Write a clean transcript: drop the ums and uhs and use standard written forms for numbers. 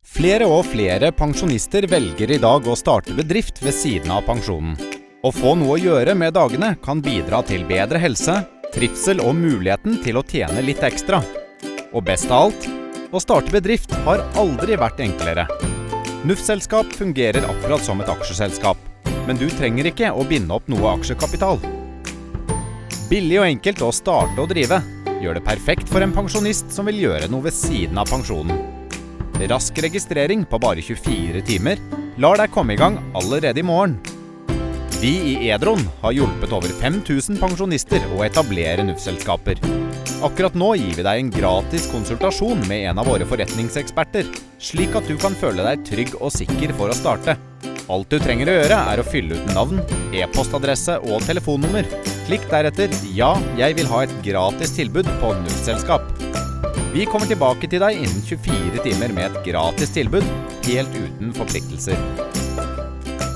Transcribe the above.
Flere og flere pensjonister velger i dag å starte bedrift ved siden av pensjonen. Å få noe å gjøre med dagene kan bidra til bedre helse, trivsel og muligheten til å tjene litt ekstra. Og best av alt, å starte bedrift har aldri vært enklere. NUF-selskap fungerer akkurat som et aksjeselskap, men du trenger ikke å binde opp noe aksjekapital. Billig og enkelt å starte og drive, gjør det perfekt for en pensjonist som vil gjøre noe ved siden av pensjonen. Rask registrering på bare 24 timer lar deg komme i gang allerede i morgen. Vi i Edron har hjulpet over 5000 pensjonister å etablere NUF-selskaper. Akkurat nå gir vi deg en gratis konsultasjon med en av våre forretningseksperter, slik at du kan føle deg trygg og sikker for å starte. Alt du trenger å gjøre er å fylle ut navn, e-postadresse og telefonnummer. Klikk deretter «Ja, jeg vil ha et gratis tilbud på NUF-selskap». Vi kommer tilbake til deg innen 24 timer med et gratis tilbud, helt uten forpliktelser.